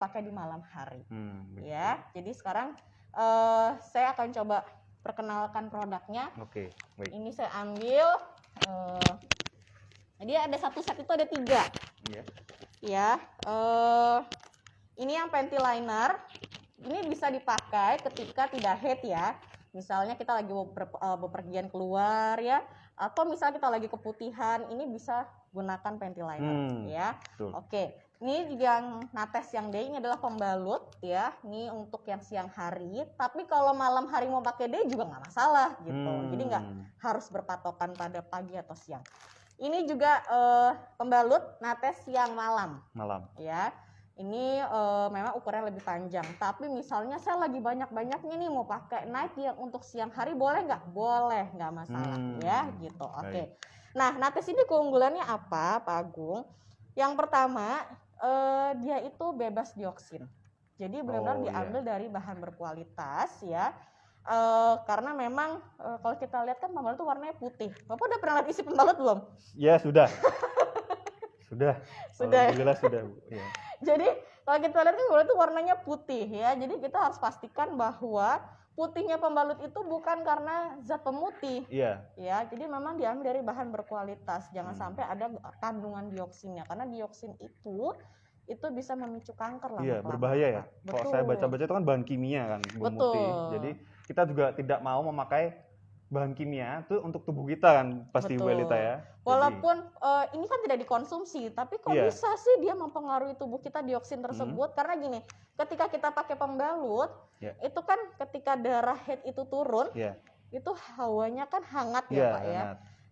pakai di malam hari. Betul. Ya, jadi sekarang saya akan coba perkenalkan produknya. Oke, baik. Ini saya ambil, dia ada satu set itu ada 3. Iya. Ya, ini yang panty liner. Ini bisa dipakai ketika tidak haid ya. Misalnya kita lagi bepergian keluar ya, atau misalnya kita lagi keputihan, ini bisa gunakan panty liner ya. Betul. Oke. Ini yang Nates yang day ini adalah pembalut ya. Ini untuk yang siang hari. Tapi kalau malam hari mau pakai day juga nggak masalah gitu. Jadi nggak harus berpatokan pada pagi atau siang. Ini juga pembalut Nates siang malam. Ya. Ini memang ukurannya lebih panjang. Tapi misalnya saya lagi banyak-banyaknya nih mau pakai night yang untuk siang hari boleh nggak? Boleh, nggak masalah ya gitu. Oke. Nah, Nates ini keunggulannya apa, Pak Agung? Yang pertama, dia itu bebas dioksin. Jadi benar-benar diambil dari bahan berkualitas ya. Karena memang kalau kita lihat kan pembalut itu warnanya putih. Bapak udah pernah lihat isi pembalut belum? Ya, sudah. Sudah. Alhamdulillah sudah, Bu. Ya. Jadi kalau kita lihat kan pembalut itu warnanya putih ya. Jadi kita harus pastikan bahwa putihnya pembalut itu bukan karena zat pemutih. Iya. Ya, jadi memang diambil dari bahan berkualitas. Jangan sampai ada kandungan dioksinnya karena dioksin itu bisa memicu kanker lah. Iya, berbahaya ya. Kalau saya baca-baca itu kan bahan kimia kan, pemutih. Jadi kita juga tidak mau memakai bahan kimia itu untuk tubuh kita kan, pasti Bu Elita ya. Walaupun ini kan tidak dikonsumsi, tapi kok bisa sih dia mempengaruhi tubuh kita dioksin tersebut? Karena gini, ketika kita pakai pembalut, itu kan ketika darah haid itu turun, itu hawanya kan hangat ya Pak ya.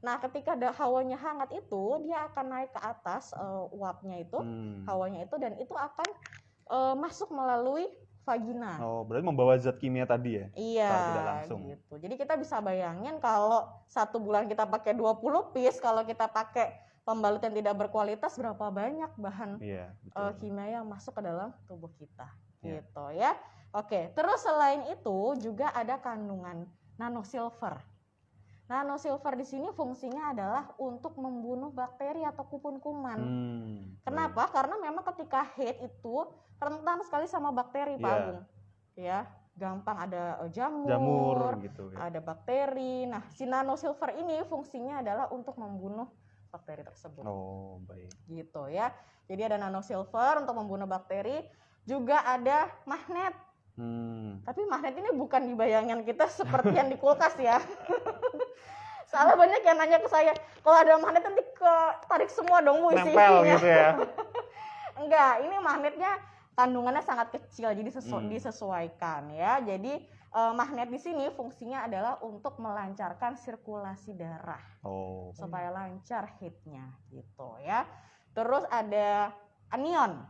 Nah, ketika hawanya hangat itu, dia akan naik ke atas uapnya itu, hawanya itu, dan itu akan masuk melalui vagina. Oh, berarti membawa zat kimia tadi ya? Iya, tidak langsung. Gitu. Jadi kita bisa bayangin kalau 1 bulan kita pakai 20 piece, kalau kita pakai pembalut yang tidak berkualitas, berapa banyak bahan kimia yang masuk ke dalam tubuh kita. Gitu ya. Oke, terus selain itu juga ada kandungan nanosilver. Nanosilver di sini fungsinya adalah untuk membunuh bakteri atau kupon-kuman. Kenapa? Karena memang ketika haid itu rentan sekali sama bakteri, Pak Agung. Ya, gampang ada jamur gitu ya. Ada bakteri. Nah, si nanosilver ini fungsinya adalah untuk membunuh bakteri tersebut. Oh, baik. Gitu ya. Jadi ada nanosilver untuk membunuh bakteri, juga ada magnet. Tapi magnet ini bukan di bayangan kita seperti yang di kulkas ya. Soalnya banyak yang nanya ke saya, kalau ada magnet nanti tarik semua dong Bu isinya. Nempel gitu ya. Enggak, ini magnetnya kandungannya sangat kecil, jadi disesuaikan ya. Jadi magnet di sini fungsinya adalah untuk melancarkan sirkulasi darah, supaya lancar haidnya gitu ya. Terus ada anion.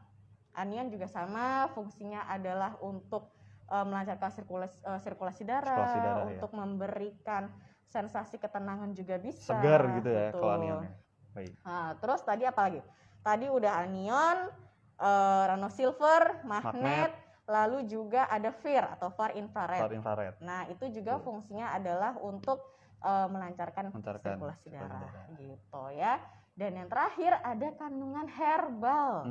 Anion juga sama, fungsinya adalah untuk melancarkan sirkulasi darah, untuk memberikan sensasi ketenangan juga bisa. Segar gitu ya kalau anionnya. Baik. Nah, terus tadi apa lagi? Tadi udah anion, nanosilver, magnet, lalu juga ada FIR atau far infrared. Nah, itu juga fungsinya adalah untuk melancarkan sirkulasi darah gitu ya. Dan yang terakhir ada kandungan herbal.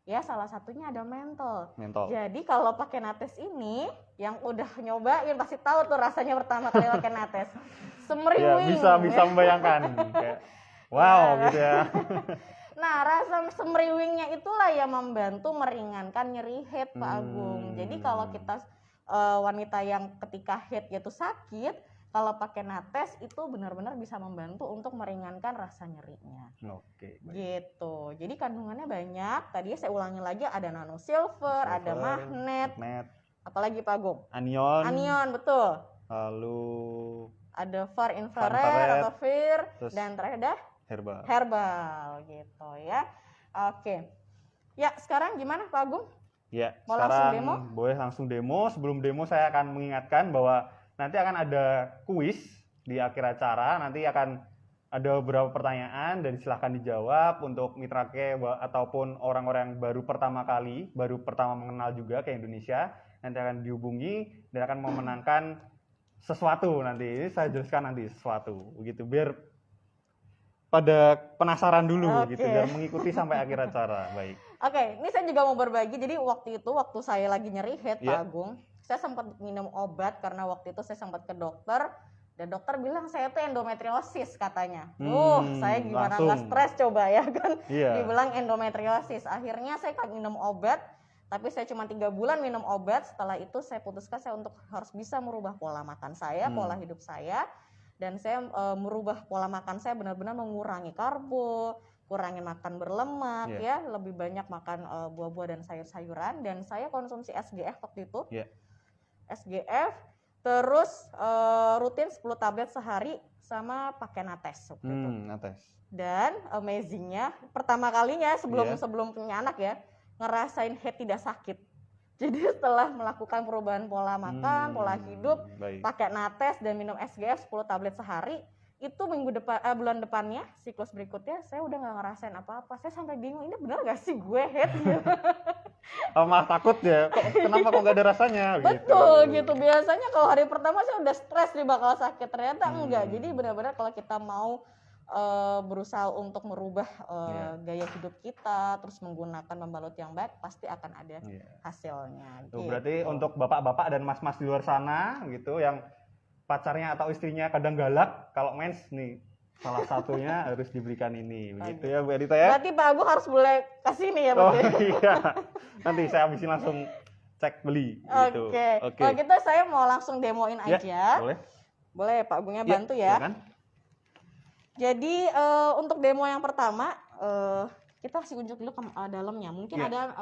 Ya, salah satunya ada mentol. Jadi kalau pakai Nates ini, yang udah nyobain pasti tahu tuh rasanya pertama kali pakai Nates. Semriwing. Ya, bisa membayangkan. Kayak, wow gitu ya. Nah, rasa semriwingnya itulah yang membantu meringankan nyeri haid, Pak Agung. Jadi kalau kita wanita yang ketika haid yaitu sakit, kalau pakai Nates itu benar-benar bisa membantu untuk meringankan rasa nyerinya. Oke. Gitu. Jadi kandungannya banyak. Tadi saya ulangi lagi, ada nanosilver, ada magnet. Apalagi Pak Agung? Anion, betul. Lalu ada far infrared atau FIR, dan terakhir ada herbal gitu ya. Oke. Ya, sekarang gimana Pak Agung? Ya, mau sekarang langsung demo? Boleh langsung demo. Sebelum demo saya akan mengingatkan bahwa nanti akan ada kuis di akhir acara. Nanti akan ada beberapa pertanyaan dan silahkan dijawab untuk mitrake ataupun orang-orang yang baru pertama mengenal juga ke Indonesia. Nanti akan dihubungi dan akan memenangkan sesuatu nanti. Ini saya jelaskan nanti sesuatu begitu biar pada penasaran dulu gitu, biar mengikuti sampai akhir acara. Baik. Oke, ini saya juga mau berbagi. Jadi waktu saya lagi nyeri head, Pak Iya. Agung, saya sempat minum obat karena waktu itu saya sempat ke dokter dan dokter bilang saya tuh endometriosis katanya. Saya gimana langsung. nggak stres coba ya kan? Iya. Dibilang endometriosis. Akhirnya saya kan minum obat, tapi saya cuma 3 bulan minum obat. Setelah itu saya putuskan saya untuk harus bisa merubah pola makan saya, pola hidup saya, dan saya merubah pola makan saya benar-benar mengurangi karbo, kurangi makan berlemak, ya, lebih banyak makan buah-buah dan sayur-sayuran, dan saya konsumsi SGF waktu itu. SGF, terus rutin 10 tablet sehari sama pakai Nates waktu itu. Nates. Dan amazingnya pertama kalinya sebelum punya anak ya, ngerasain head tidak sakit. Jadi setelah melakukan perubahan pola makan, pola hidup, pakai Nates dan minum SGF 10 tablet sehari, itu bulan depannya, siklus berikutnya saya udah nggak ngerasain apa-apa. Saya sampai bingung, ini benar nggak sih gue head gitu. Malah takut ya, kenapa kok nggak ada rasanya? Betul gitu. Biasanya kalau hari pertama saya udah stres nih bakal sakit, ternyata enggak. Jadi benar-benar kalau kita mau berusaha untuk merubah gaya hidup kita, terus menggunakan pembalut yang baik, pasti akan ada hasilnya. Tuh, berarti untuk bapak-bapak dan mas-mas di luar sana gitu yang pacarnya atau istrinya kadang galak, kalau mens nih salah satunya harus dibelikan ini, begitu ya Bu Edita ya. Berarti Pak Agung harus boleh kasih nih ya Bu. Oh iya, nanti saya habisin langsung cek beli gitu. Oke. Kalau gitu saya mau langsung demoin aja. Boleh Pak Agungnya bantu ya. Silakan. Jadi untuk demo yang pertama kita kasih unjuk dulu ke dalamnya. Mungkin ada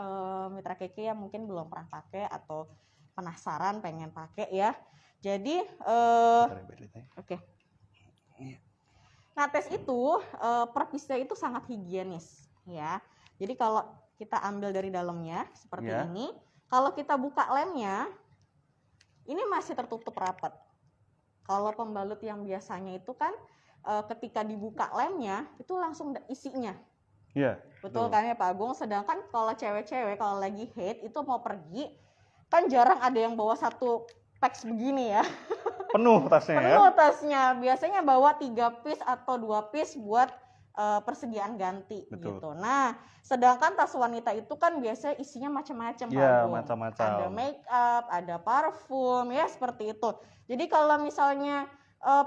mitra keke yang mungkin belum pernah pakai atau penasaran pengen pakai ya. Jadi Nates itu perpisnya itu sangat higienis ya. Jadi kalau kita ambil dari dalamnya seperti ini, kalau kita buka lemnya ini masih tertutup rapat. Kalau pembalut yang biasanya itu kan ketika dibuka lemnya itu langsung isinya. Iya. Betul kan ya Pak Agung? Sedangkan kalau cewek-cewek kalau lagi haid itu mau pergi kan jarang ada yang bawa satu packs begini ya. Penuh tasnya ya? Penuh tasnya. Biasanya bawa 3 piece atau 2 piece buat persediaan ganti. Betul. Gitu. Nah, sedangkan tas wanita itu kan biasanya isinya macam-macam. Iya, macam-macam. Ada make up, ada parfum, ya seperti itu. Jadi kalau misalnya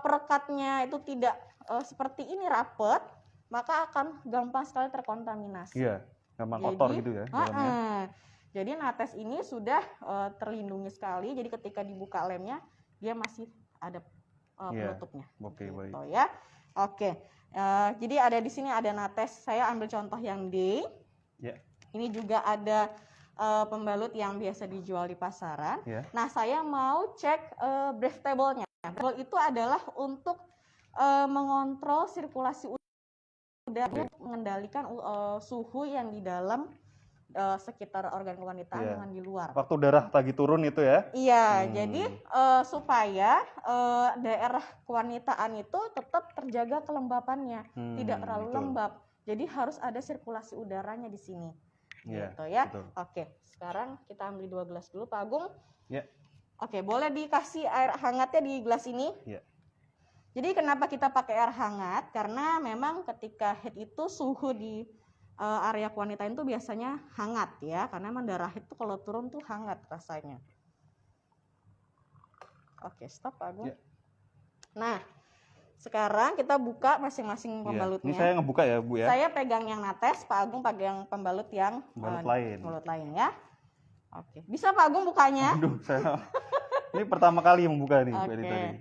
perekatnya itu tidak seperti ini rapet, maka akan gampang sekali terkontaminasi. Iya, gampang kotor gitu ya dalamnya. Jadi Nates ini sudah terlindungi sekali. Jadi ketika dibuka lemnya dia masih ada penutupnya. Oke, baik. Ya. Oke. Jadi ada di sini ada Nates. Saya ambil contoh yang D. Ini juga ada pembalut yang biasa dijual di pasaran. Nah, saya mau cek breathable-nya. Breathable itu adalah untuk mengontrol sirkulasi udara, untuk mengendalikan suhu yang di dalam sekitar organ kewanitaan dengan di luar. Waktu darah lagi turun itu ya? Iya, jadi supaya daerah kewanitaan itu tetap terjaga kelembapannya, tidak terlalu lembab. Jadi harus ada sirkulasi udaranya di sini. Gitu ya. Betul. Oke, sekarang kita ambil 2 gelas dulu Pak Agung. Oke, boleh dikasih air hangatnya di gelas ini. Jadi kenapa kita pakai air hangat? Karena memang ketika haid itu suhu di area kewanitaan itu biasanya hangat ya, karena emang darah itu kalau turun tuh hangat rasanya. Oke, stop Pak Agung. Nah, sekarang kita buka masing-masing pembalutnya. Ini saya ngebuka ya Bu ya. Saya pegang yang Nates, Pak Agung pegang pembalut yang pembalut lain ya. Oke, bisa Pak Agung bukanya? Aduh, saya ini pertama kali membuka nih Bu Edita tadi.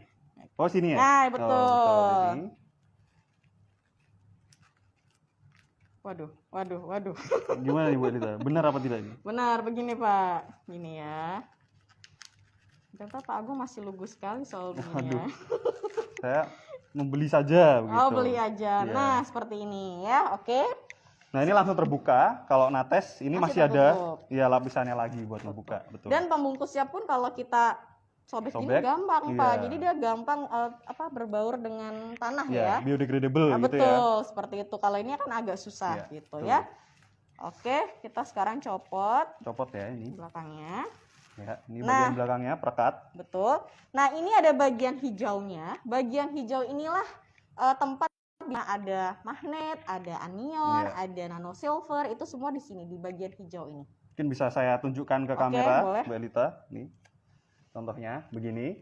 Oh sini ya? Nah, betul. Betul. Waduh. Gimana nih Bu Edita? Benar apa tidak ini? Benar, begini Pak. Gini ya. Ternyata Pak Agung masih lugu sekali soal begini ya. Saya membeli saja begitu. Oh, beli aja. Nah, seperti ini ya. Oke. Nah, ini langsung terbuka. Kalau Nates ini masih ada lapisannya lagi buat ngebuka, betul. Dan pembungkusnya pun kalau kita sobek ini gampang Pak. Jadi dia gampang berbaur dengan tanah ya. Biodegradable gitu ya. Betul, seperti itu. Kalau ini kan agak susah gitu ya. Oke, kita sekarang copot ya ini. Belakangnya. Ya, ini bagian belakangnya perekat. Betul. Nah, ini ada bagian hijaunya. Bagian hijau inilah tempat ada magnet, ada anion, ada nano silver, itu semua di sini di bagian hijau ini. Mungkin bisa saya tunjukkan ke kamera, Mbak Lita. Nih, contohnya begini.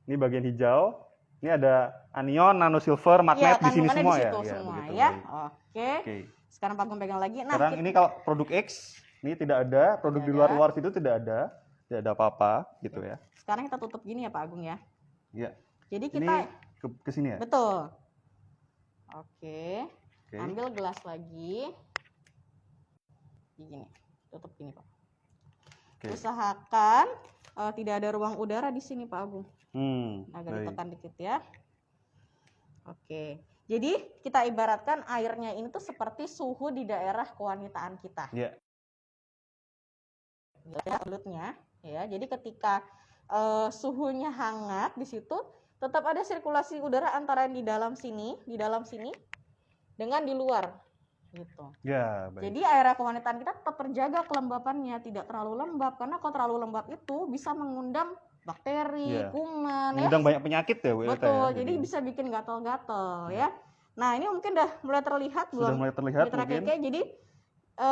Ini bagian hijau. Ini ada anion, nano silver, magnet di sini semua ya. Semua ya. Oke. Sekarang Pak Agung pegang lagi. Nah, sekarang ini kalau produk X ini tidak ada, produk di luar situ tidak ada apa-apa gitu ya. Sekarang kita tutup gini ya Pak Agung ya. Iya. Jadi kita ke sini ya. Betul. Oke. Ambil gelas lagi. Gini, tutup gini Pak. Usahakan tidak ada ruang udara di sini Pak Agung. Agak ditekan dikit ya. Oke. Jadi kita ibaratkan airnya ini tuh seperti suhu di daerah kewanitaan kita. Iya. Mulutnya ya. Jadi ketika suhunya hangat di situ tetap ada sirkulasi udara antara di dalam sini dengan di luar gitu. Ya, baik. Jadi area kewanitaan kita tetap terjaga kelembapannya, tidak terlalu lembab karena kalau terlalu lembab itu bisa mengundang bakteri, kuman, mengundang banyak penyakit ya, Bu. Betul. Jadi bisa bikin gatal-gatal ya. Nah, ini mungkin udah mulai terlihat belum? Sudah mulai terlihat mungkin. Jadi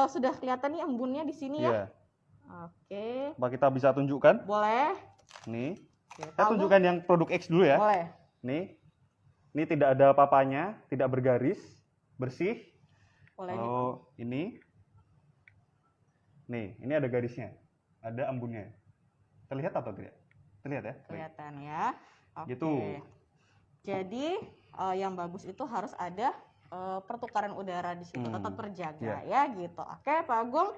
sudah kelihatan nih embunnya di sini ya. Oke. Apa kita bisa tunjukkan? Boleh. Nih. Saya tunjukkan yang produk X dulu ya. Boleh. Nih. Ini tidak ada apa-apanya, tidak bergaris, bersih. Boleh. Ini. Nih, ini ada garisnya. Ada embunnya. Terlihat atau tidak? Terlihat ya? Kelihatan ya. Oke. Gitu. Jadi yang bagus itu harus ada pertukaran udara di situ, tetap terjaga ya gitu. Oke, Pak Agung.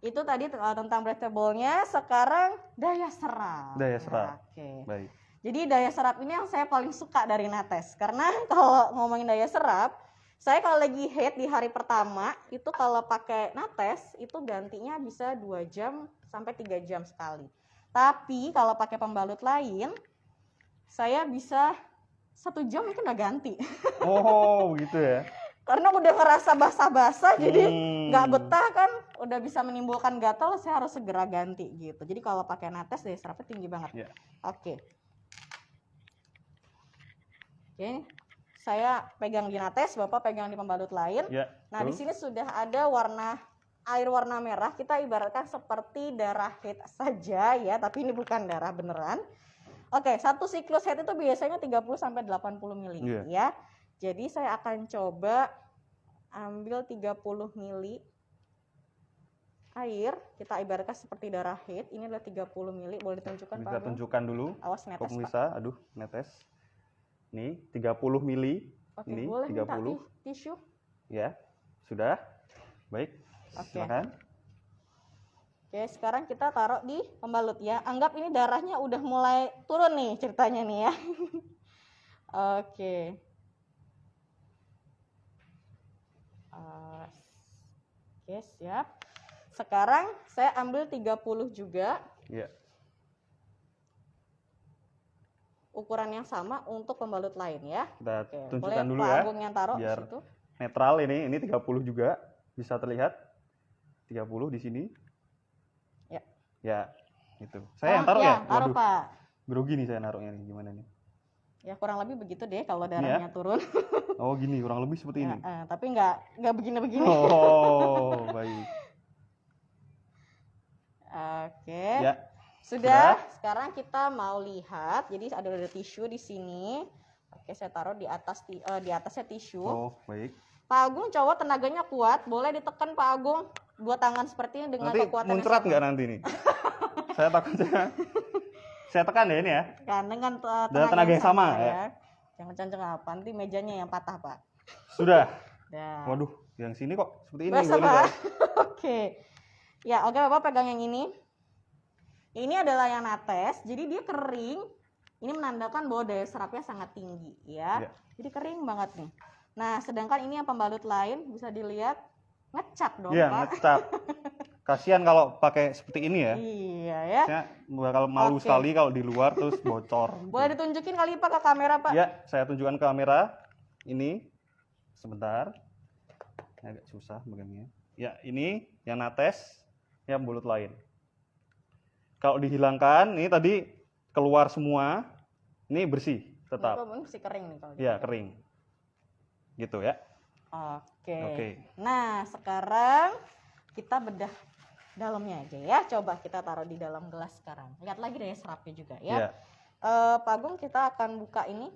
Itu tadi tentang breathable-nya. Sekarang daya serap. Daya serap. Oke. Baik. Jadi daya serap ini yang saya paling suka dari Nates. Karena kalau ngomongin daya serap, saya kalau lagi head di hari pertama, itu kalau pakai Nates, itu gantinya bisa 2 jam sampai 3 jam sekali. Tapi kalau pakai pembalut lain, saya bisa 1 jam itu udah ganti. Oh, gitu ya. Karena udah ngerasa basah-basah, jadi nggak betah kan, udah bisa menimbulkan gatal, saya harus segera ganti gitu. Jadi kalau pakai Nates daya serapnya tinggi banget. Oke, saya pegang di Nates, Bapak pegang di pembalut lain. Nah, di sini sudah ada air warna merah, kita ibaratkan seperti darah head saja ya, tapi ini bukan darah beneran. Oke, satu siklus head itu biasanya 30 sampai 80 mili ya. Jadi saya akan coba ambil 30 mili air, kita ibaratkan seperti darah head. Ini adalah 30 mili, boleh ditunjukkan Pak? Bisa tunjukkan dulu. Awas netes, pemirsa, aduh, netes. Nih, 30 mili. Oke, ini boleh 30. minta tisu? Ya, sudah. Baik. Silakan. Oke, sekarang kita taruh di pembalut ya. Anggap ini darahnya udah mulai turun nih ceritanya nih ya. Oke. Oke, siap. Sekarang saya ambil 30 juga. Iya. Ukuran yang sama untuk pembalut lain ya. Kita tunjukkan boleh dulu Pak ya. Agung yang taruh biar di situ. Netral ini 30 juga. Bisa terlihat. 30 di sini. Ya, itu. Saya yang taruh ya? Taruh Pak. Grogi nih saya naruhnya nih, gimana nih? Ya kurang lebih begitu deh kalau darahnya turun. Oh gini, kurang lebih seperti ini. Tapi nggak begini-begini. Oh, baik. Oke. Ya. Sudah. Sekarang kita mau lihat. Jadi ada tisu di sini. Oke, saya taruh di atasnya tisu. Oh, baik. Pak Agung, cowok tenaganya kuat. Boleh ditekan Pak Agung. 2 tangan seperti ini dengan kekuatan yang muncrat sama. nggak nanti nih? Saya takutnya. Saya tekan ya ini ya. Kan dengan tenaga yang sama ya. Jangan canceng apa, nanti mejanya yang patah Pak. Sudah. Ya. Waduh, yang sini kok seperti ini. Biasa Pak. Oke. Ya, oke Bapak pegang yang ini. Ini adalah yang Nates, jadi dia kering. Ini menandakan bahwa daya serapnya sangat tinggi ya. Jadi kering banget nih. Nah, sedangkan ini yang pembalut lain bisa dilihat ngecap dong Pak. Ngecap. Kasihan kalau pakai seperti ini ya. Iya ya. Saya bakal malu sekali kalau di luar terus bocor. Boleh ditunjukin kali Pak ke kamera Pak? Ya, saya tunjukkan ke kamera. Ini sebentar. Agak susah megangnya. Ya, ini yang Nates, yang pembalut lain. Kalau dihilangkan, ini tadi keluar semua. Ini bersih tetap. Ini bersih kering nih kalau. Ya, kering. gitu ya. Oke. Oke. Nah, sekarang kita bedah dalamnya aja ya. Coba kita taruh di dalam gelas sekarang. Lihat lagi daya serapnya juga ya. Iya. Pak Agung, kita akan buka ini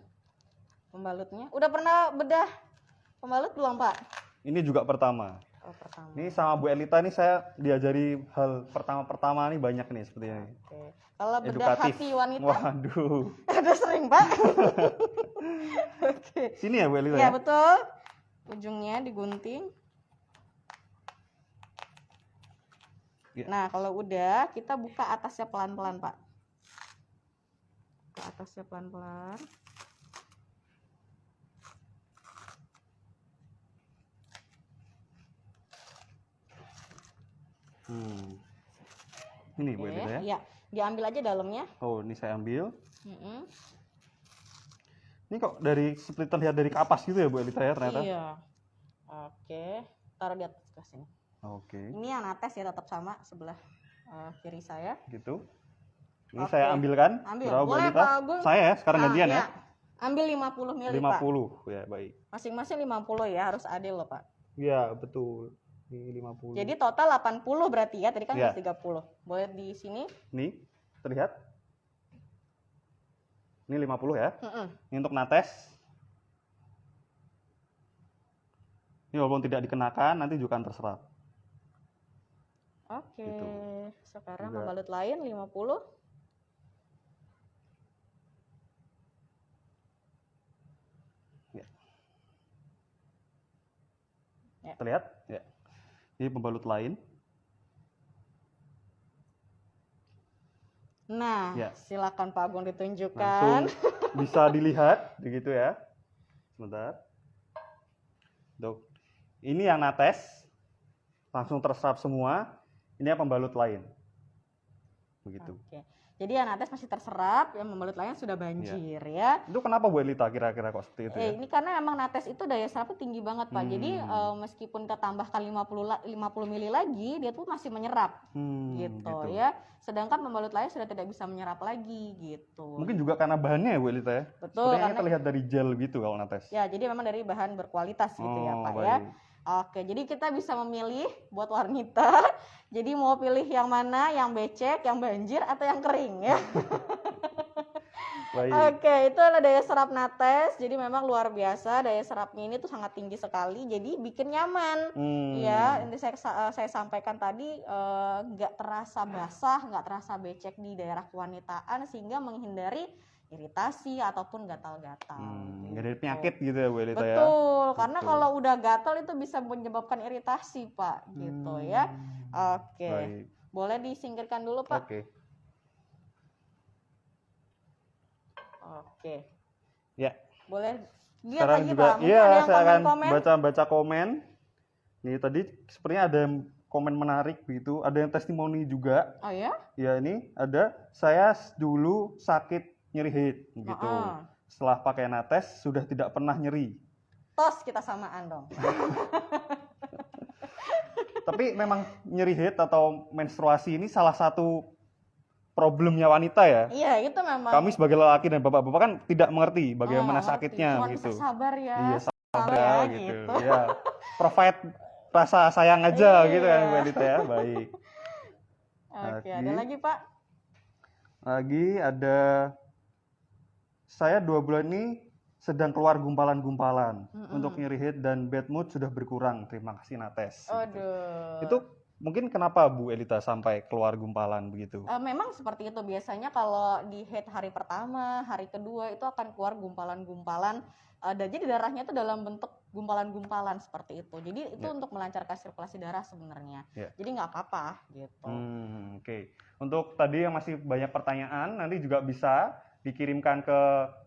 pembalutnya. Udah pernah bedah pembalut belum, Pak? Ini juga pertama. Oh, pertama. Ini sama Bu Elita nih saya diajari hal pertama-pertama nih banyak nih seperti ini. Oke. Kalau bedah Edukatif. hati wanita, Waduh. udah sering, Pak. Oke. Sini ya Bu Elita Ya, ya? betul. Ujungnya digunting. Ya. Nah, kalau udah, kita buka atasnya pelan-pelan, Pak. Buka atasnya pelan-pelan. Ini Bu Elita ya? Iya, diambil aja dalamnya. Oh, ini saya ambil. Mm-mm. Ini kok dari seperti terlihat dari kapas gitu ya Bu Elita ya ternyata? Iya. Oke, taruh di atas gelas ini. Oke. Ini yang nates ya, tetap sama sebelah kiri saya. Gitu. Ini Oke. saya ambilkan. Ambil. Berapa Bu Boleh, Elita? Pak Agung. Saya ya, sekarang gantian ya. Ambil 50 ml, 50 Pak. ya, baik. Masing-masing 50 ya, harus adil loh, Pak. Iya, betul. Ini 50. Jadi total 80 berarti ya, tadi kan Iya. 30. Boleh di sini? Nih, terlihat? Ini 50 ya. Mm-mm. Ini untuk nates. Ini walaupun tidak dikenakan, nanti juga akan terserap. Oke, Gitu. sekarang Juga. pembalut lain 50. Ya. Ya. Terlihat? Ya. Ini pembalut lain. Nah, Ya. silakan Pak Agung Langsung ditunjukkan. bisa dilihat, begitu ya. Sebentar. Tuh. Ini yang nates, langsung terserap semua. Ini yang pembalut lain. Begitu. Oke. Jadi yang nates masih terserap, yang pembalut lain sudah banjir ya. Itu kenapa Bu Elita kira-kira kok seperti itu ya? Ini karena emang nates itu daya serapnya tinggi banget, Pak. Jadi Hmm. meskipun kita tambahkan 50 ml lagi, dia tuh masih menyerap gitu ya. Sedangkan pembalut lain sudah tidak bisa menyerap lagi gitu. Mungkin juga karena bahannya ya Bu Elita ya? Betul, Sepertinya karena terlihat dari gel gitu kalau nates. ya, jadi memang dari bahan berkualitas gitu ya, Pak baik. ya. Oke, jadi kita bisa memilih buat wanita. Jadi mau pilih yang mana, yang becek, yang banjir, atau yang kering ya. Baik. Oke, itu adalah daya serap nates. Jadi memang luar biasa, daya serapnya ini tuh sangat tinggi sekali. Jadi bikin nyaman. Ya, ini saya sampaikan tadi nggak terasa basah, nggak terasa becek di daerah kewanitaan sehingga menghindari iritasi ataupun gatal-gatal. Nggak ada penyakit gitu ya Bu Elita ya? Betul, karena Betul. kalau udah gatal itu bisa menyebabkan iritasi, Pak, gitu ya. Oke, Baik. boleh disingkirkan dulu, Pak. Oke. Oke, Ya. boleh lihat Sekarang lagi, juga, Pak. Mungkin iya ada yang saya akan komen-komen. baca komen. Nih tadi sepertinya ada yang komen menarik begitu. Ada yang testimoni juga. Oh ya? Ya ini ada. Saya dulu sakit nyeri head gitu. Heeh. Setelah pakai nates sudah tidak pernah nyeri. Tos kita samaan dong. Tapi memang nyeri head atau menstruasi ini salah satu problemnya wanita ya. Iya, itu memang. Kami sebagai lelaki dan bapak-bapak kan tidak mengerti bagaimana ngerti. sakitnya Cuman gitu. bisa sabar ya. Iya, sabar ya, ya, gitu. gitu. Ya. Provide rasa sayang aja Iya. gitu kan Bu Elita ya. Baik. Oke, Lagi. ada lagi, Pak? Lagi ada saya 2 bulan ini sedang keluar gumpalan-gumpalan. Untuk nyeri head dan bad mood sudah berkurang. Terima kasih nates. Aduh. Itu mungkin kenapa Bu Elita sampai keluar gumpalan begitu? Memang seperti itu biasanya kalau di head hari pertama, hari kedua itu akan keluar gumpalan-gumpalan. Dan jadi darahnya itu dalam bentuk gumpalan-gumpalan seperti itu. Jadi itu untuk melancarkan sirkulasi darah sebenarnya. Ya. Jadi nggak apa-apa gitu. Oke. Untuk tadi yang masih banyak pertanyaan, nanti juga bisa dikirimkan ke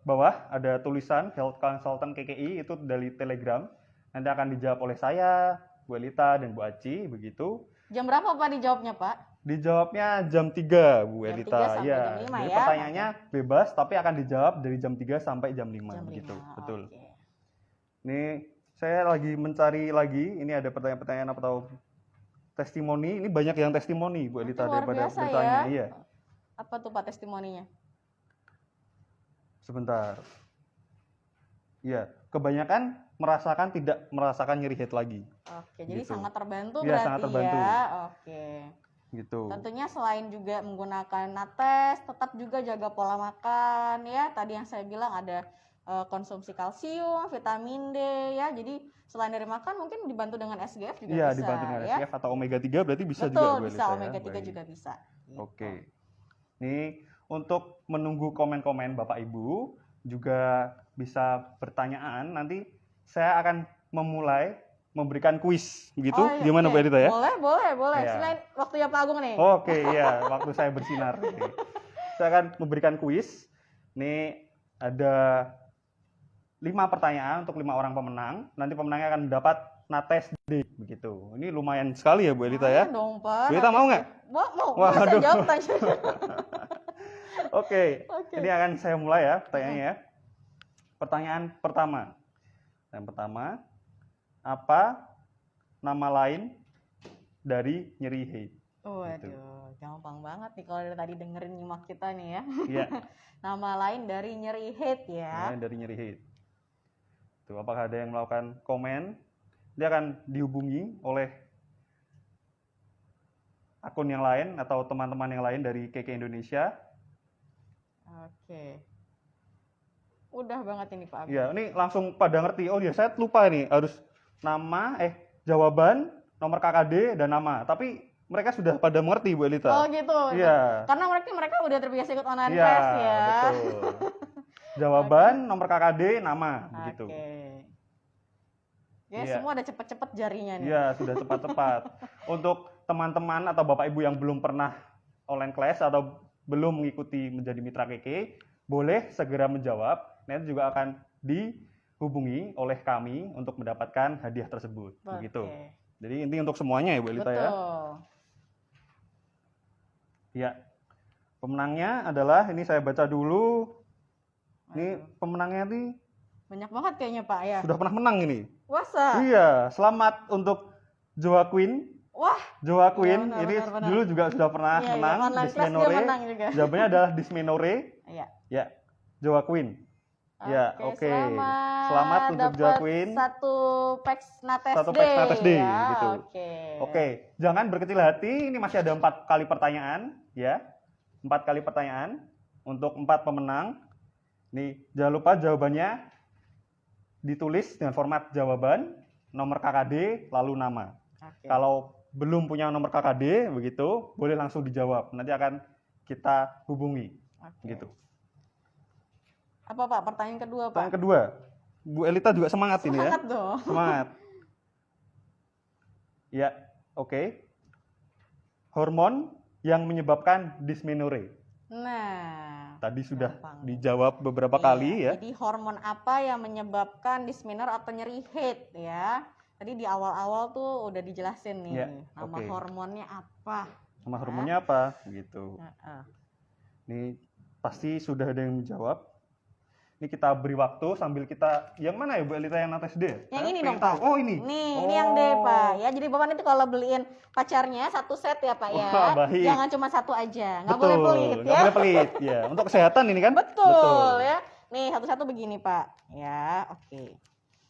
bawah. Ada tulisan Health Consultant KKI, itu dari Telegram. Nanti akan dijawab oleh saya, Bu Elita, dan Bu Aci, begitu. Jam berapa Pak dijawabnya, Pak? Dijawabnya jam 3, Bu Jam Elita. 3 sampai Iya. jam 5 Jadi ya? pertanyaannya bebas, tapi akan dijawab dari jam 3 sampai jam 5. Jam Begitu. 5. Betul. Oke. Ini saya lagi mencari lagi, ini ada pertanyaan-pertanyaan atau testimoni. Ini banyak yang testimoni, Bu Elita, Luar daripada biasa bertanya. ya. Iya. Apa tuh Pak testimoninya? Sebentar. Iya, kebanyakan tidak merasakan nyeri head lagi. Oke, jadi Gitu. sangat terbantu Iya, berarti sangat terbantu. ya. Oke. Gitu. Tentunya selain juga menggunakan nates, tetap juga jaga pola makan ya. Tadi yang saya bilang ada konsumsi kalsium, vitamin D ya. Jadi selain dari makan mungkin dibantu dengan SGF juga Iya, bisa dibantu dengan ya. SGF atau omega 3 berarti bisa Betul, juga Bu bisa Elita, omega ya. 3 Baik. juga bisa. Gitu. Oke. Nih untuk menunggu komen-komen Bapak Ibu juga bisa pertanyaan, nanti saya akan memulai memberikan kuis gitu. Oh, iya, Gimana oke. Bu Elita ya? Boleh. Iya. Selain waktunya Pak Agung nih. Oke, iya, waktu saya bersinar. Oke. Saya akan memberikan kuis. Nih ada 5 pertanyaan untuk 5 orang pemenang. Nanti pemenangnya akan mendapat nates D begitu. Ini lumayan sekali ya Bu Elita ya. Ayo dong, Pak. Bu Elita mau nggak? Mau. Waduh. Saya jawab tanya. Oke, Oke. ini akan saya mulai ya pertanyaannya ya. Pertanyaan pertama. Yang pertama, apa nama lain dari nyeri head? Waduh, gampang banget nih kalau dari tadi dengerin nyimak kita nih ya. Iya, Nama lain dari nyeri head ya. lain dari nyeri head. Tuh, apakah ada yang melakukan komen? Dia akan dihubungi oleh akun yang lain atau teman-teman yang lain dari KK Indonesia. Oke. Udah banget ini Pak Agung. Iya, ini langsung pada ngerti. Oh iya, saya lupa nih harus nama, jawaban, nomor KKD dan nama. Tapi mereka sudah pada mengerti Bu Elita. Oh gitu. Iya. Karena mereka udah terbiasa ikut online Iya, class ya. betul. Jawaban, nomor KKD, nama, begitu. Oke. Ya, Iya. semua udah cepet-cepet jarinya nih. Iya, sudah cepat-cepat. Untuk teman-teman atau Bapak Ibu yang belum pernah online class atau belum mengikuti menjadi mitra KK, boleh segera menjawab. Nanti juga akan dihubungi oleh kami untuk mendapatkan hadiah tersebut. Begitu. Oke. Jadi ini untuk semuanya ya Bu Elita ya. Betul. Ya. Pemenangnya adalah, ini saya baca dulu. Ini Aduh. pemenangnya nih Banyak banget kayaknya Pak ya. sudah pernah menang ini. Wasa. Iya, selamat untuk Joa Queen. Wah. Joa Queen benar, ini benar. dulu juga sudah pernah Iya, menang online class dia Dysmenore. menang juga. Jawabannya adalah Dysmenore. Iya. Ya, Joa Queen. Ya, oke. Selamat untuk dapat Joa Queen. Satu packs nates Satu D. packs nates D, ya. gitu. Oke, jangan berkecil hati. Ini masih ada 4 kali pertanyaan, ya. 4 kali pertanyaan untuk 4 pemenang. Nih, jangan lupa jawabannya ditulis dengan format jawaban, nomor KKD, lalu nama. Oke. Kalau belum punya nomor KKD, begitu, boleh langsung dijawab. Nanti akan kita hubungi, Oke. gitu. Apa Pak? Pertanyaan kedua Pak. Pertanyaan kedua, Bu Elita juga semangat ini ya. Semangat dong. Semangat. Ya, oke. Hormon yang menyebabkan dysmenore. Nah. Tadi sudah Gampang. dijawab beberapa Iya, kali ya. Jadi hormon apa yang menyebabkan dysmenore atau nyeri head ya? Tadi di awal-awal tuh udah dijelasin nih. Ya, Nama oke. hormonnya apa? Nama hormonnya apa? Gitu. Heeh. Ini pasti sudah ada yang menjawab. Ini kita beri waktu sambil kita, yang mana ya Bu Elita yang nates D? Yang Saya ini pengen dong tahu. Pak. Oh ini. Ini yang D Pak ya. Jadi Bapak nanti kalau beliin pacarnya satu set ya Pak ya. Wah, baik. Jangan cuma satu aja. Nggak Betul, boleh pelit nggak ya. boleh pelit ya. Untuk kesehatan ini kan? Betul ya. Nih satu-satu begini Pak. Ya oke.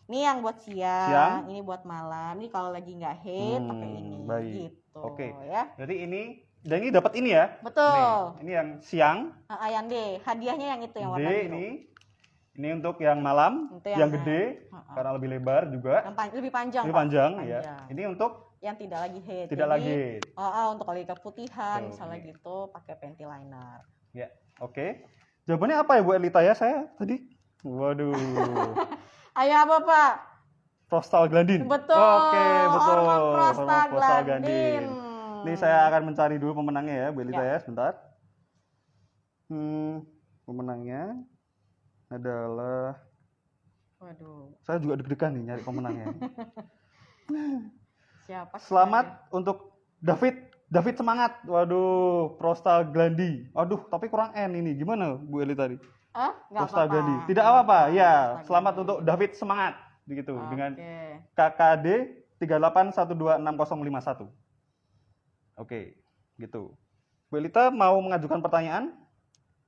Ini yang buat siang, ini buat malam. Ini kalau lagi nggak head pakai ini. Baik. Gitu Oke. ya. Jadi ini, dan ini dapat ini ya. Betul. Ini yang siang. Yang D, hadiahnya yang itu yang D warna biru. ini untuk yang malam, Itu yang yang gede Heeh. karena lebih lebar juga. Yang lebih panjang. Lebih Pak. panjang ya. Ini untuk Yang tidak lagi head. tidak Jadi, lagi. untuk kalau keputihan Tuh, misalnya ini. gitu pakai panty liner. Ya, oke. Jawabannya apa ya Bu Elita ya? Saya tadi. Waduh. Ayo apa Pak? Prostaglandin. Betul. Oke, betul. Hormon Hormon prostaglandin. Ini saya akan mencari dulu pemenangnya ya, Bu Elita Ya. ya, sebentar. Pemenangnya adalah, Waduh, saya juga deg-degan nih nyari pemenangnya. siapa? Selamat untuk David semangat. Waduh, prostaglandin. Aduh, tapi kurang N ini. Gimana Bu Elita tadi? Nggak apa-apa. Prostaglandin. Tidak apa-apa. Ya, selamat untuk David semangat. Begitu dengan Oke. KKD 38126051. Oke, gitu. Bu Elita mau mengajukan pertanyaan?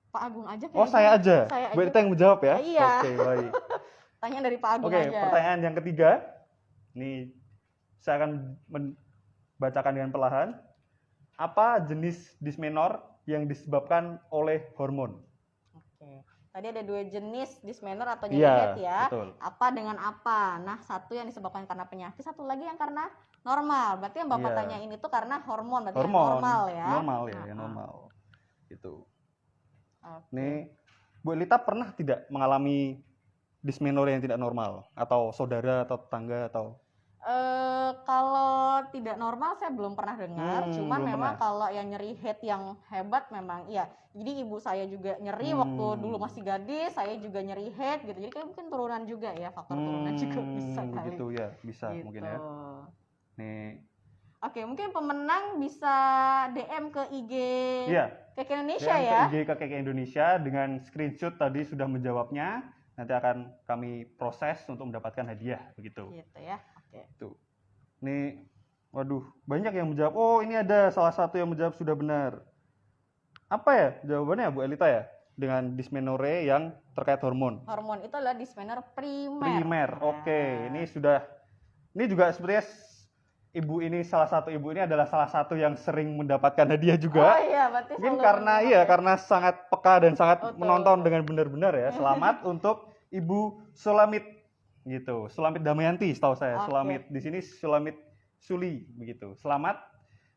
Pak Agung aja Oh, kayaknya. saya aja. Saya Bu aja. Elita yang menjawab ya? Iya. Oke, baik. Pertanyaan dari Pak Agung Oke, aja. pertanyaan yang ketiga. Ini saya akan bacakan dengan perlahan. Apa jenis dysmenor yang disebabkan oleh hormon? Oke. Tadi ada 2 jenis dysmenor atau Iya, nyeri head ya. betul. Apa dengan apa? Nah, satu yang disebabkan karena penyakit, satu lagi yang karena normal. Berarti yang Bapak Iya. tanya ini tuh karena hormon, berarti yang Hormon. normal ya. Normal ya, Nah, yang normal. Gitu. Oke. Nih, Bu Elita pernah tidak mengalami dysmenor yang tidak normal? Atau saudara atau tetangga atau? Kalau tidak normal saya belum pernah dengar, cuman belum memang pernah. kalau yang nyeri head yang hebat memang iya. Jadi ibu saya juga nyeri waktu dulu masih gadis, saya juga nyeri head gitu. Jadi kayak mungkin turunan juga ya, faktor turunan juga bisa kali. Gitu ya, bisa Gitu. mungkin ya. Nih, Oke, mungkin pemenang bisa DM ke IG iya. Keke Indonesia DM ya. ke IG Keke Indonesia dengan screenshot tadi sudah menjawabnya. Nanti akan kami proses untuk mendapatkan hadiah begitu. Gitu ya. Oke. Tuh. Nih, waduh, banyak yang menjawab. Oh, ini ada salah satu yang menjawab sudah benar. Apa ya jawabannya Bu Elita ya? Dengan dysmenore yang terkait hormon. Hormon itu adalah dysmenor primer. Primer. Oke, ini sudah. Ini juga sebenarnya ibu ini adalah salah satu yang sering mendapatkan hadiah juga. Oh iya, berarti Mungkin selalu karena mendengar ya. karena sangat peka dan sangat Betul. menonton dengan benar-benar ya. Selamat untuk Ibu Sulamit gitu. Sulamit Damayanti setahu saya. Oke. Sulamit di sini Sulamit Suli begitu. Selamat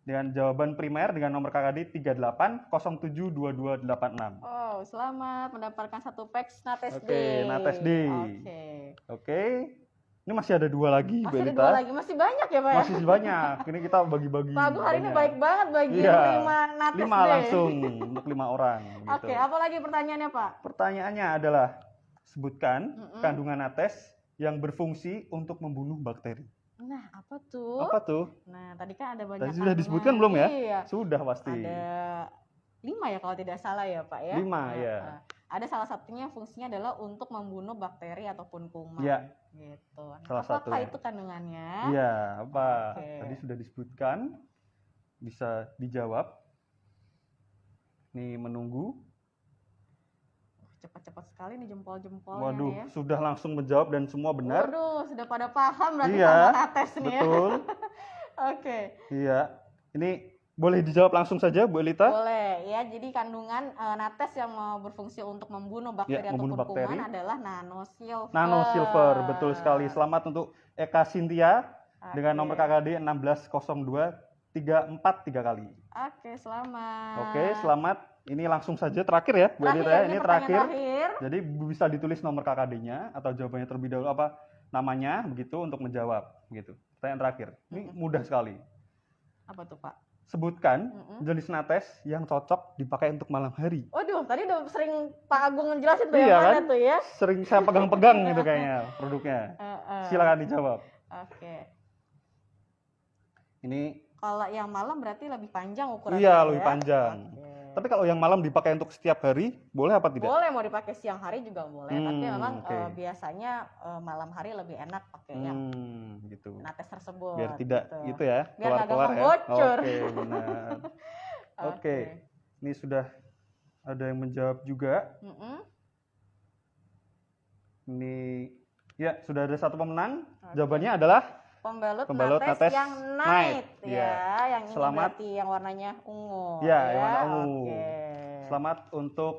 dengan jawaban primer dengan nomor KKD 38072286. Oh, selamat mendapatkan 1 packs Nates D. Oke, Nates D. Oke. Oke. Ini masih ada 2 lagi, Bu Masih ada Elita. 2 lagi, masih banyak ya Pak ya? Masih banyak. Ini kita bagi-bagi. Pak Agung hari ini banyak. baik banget bagi Iya. 5 Nates 5 D. langsung untuk 5 orang. Gitu. Oke, apa lagi pertanyaannya Pak? Pertanyaannya adalah sebutkan kandungan nates yang berfungsi untuk membunuh bakteri. Nah, apa tuh? Apa tuh? Nah, tadi kan ada banyak Tadi sudah kandungan. disebutkan belum ya? Iya. Sudah pasti. Ada 5 ya kalau tidak salah ya Pak ya? 5 ya. Ada salah satunya fungsinya adalah untuk membunuh bakteri ataupun kuman. Ya. Gitu. Nah, Salah apakah satunya. itu kandungannya? Iya, apa? Oke. Tadi sudah disebutkan. Bisa dijawab. Nih menunggu. Cepat-cepat sekali nih jempol-jempolnya Waduh, ya. sudah langsung menjawab dan semua benar. Waduh, sudah pada paham berarti Iya, sama Nates nih ya. Betul. Oke. Iya. Ini boleh dijawab langsung saja, Bu Elita? Boleh ya, jadi kandungan Nates yang berfungsi untuk membunuh bakteri Ya, membunuh ataupun bakteri. kuman adalah nanosilver. Nanosilver, betul sekali. Selamat untuk Eka Cynthia dengan nomor KKD 160234 3 kali. Oke, selamat. Oke, selamat. Ini langsung saja terakhir ya, Bu Elita ya. Ini terakhir. Jadi bisa ditulis nomor KKD-nya atau jawabannya terlebih dahulu apa namanya begitu untuk menjawab gitu. Pertanyaan terakhir. Ini mudah sekali. Apa tuh, Pak? Sebutkan jenis nates yang cocok dipakai untuk malam hari. Waduh, tadi udah sering Pak Agung ngejelasin tuh Iya yang mana kan? tuh ya. Sering saya pegang-pegang gitu kayaknya produknya. Silakan dijawab. Oke. Ini Kalau yang malam berarti lebih panjang ukurannya. iya ya? lebih panjang. Oke. Tapi kalau yang malam dipakai untuk setiap hari, boleh apa tidak? Boleh, mau dipakai siang hari juga boleh. Tapi memang oke. Biasanya malam hari lebih enak pakainya Gitu. nates tersebut. Biar tidak gitu. itu ya, Biar nggak keluar-keluar gampang ya. bocor. Oke, benar. Oke. Ini sudah ada yang menjawab juga. Ini ya sudah ada satu pemenang. Jawabannya adalah Pembalut nates yang night ya, yang ini Selamat. berarti yang warnanya ungu. Ya, yang warna ungu. Oke. Selamat untuk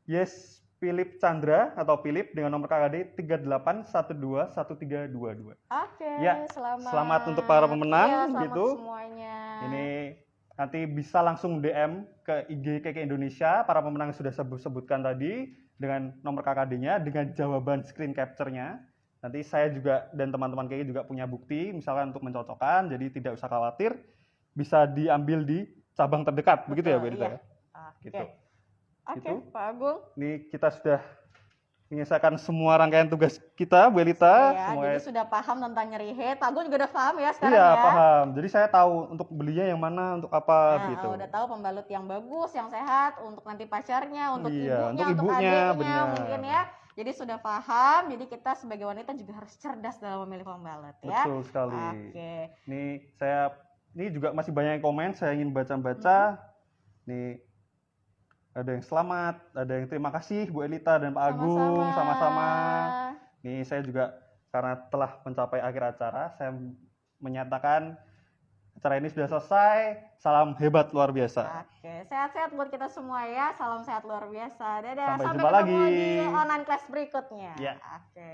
Yes Philip Chandra atau Philip dengan nomor KKD 38121322. Oke, Ya, selamat. selamat untuk para pemenang, Ya, selamat gitu. semuanya. Ini nanti bisa langsung DM ke IG Keke Indonesia para pemenang yang sudah sebutkan tadi dengan nomor KKD-nya dengan jawaban screen capture-nya. Nanti saya juga dan teman-teman Keke juga punya bukti misalkan untuk mencocokkan, jadi tidak usah khawatir, bisa diambil di cabang terdekat. Begitu ya Bu Elita iya. ya? Oke. Gitu. Oke, Gitu. Pak Agung. Ini kita sudah menyelesaikan semua rangkaian tugas kita, Bu Elita. Ya, Semuanya jadi sudah paham tentang nyeri head. Pak Agung juga udah paham ya sekarang iya, ya. paham. Jadi saya tahu untuk belinya yang mana, untuk apa Nah, gitu. udah tahu pembalut yang bagus, yang sehat untuk nanti pacarnya, untuk Iya, ibunya, untuk untuk ibunya, adiknya benar. mungkin ya. Jadi sudah paham. Jadi kita sebagai wanita juga harus cerdas dalam memilih pembalut ya. Betul sekali. Oke. Ini juga masih banyak yang komen, saya ingin baca-baca. Nih ada yang selamat, ada yang terima kasih Bu Elita dan Pak Agung, sama-sama. Ini saya juga karena telah mencapai akhir acara, saya menyatakan acara ini sudah selesai. Salam hebat luar biasa. Oke, sehat-sehat buat kita semua ya. Salam sehat luar biasa. Dadah. Sampai Sampai jumpa ketemu lagi di online class berikutnya. Ya. Oke.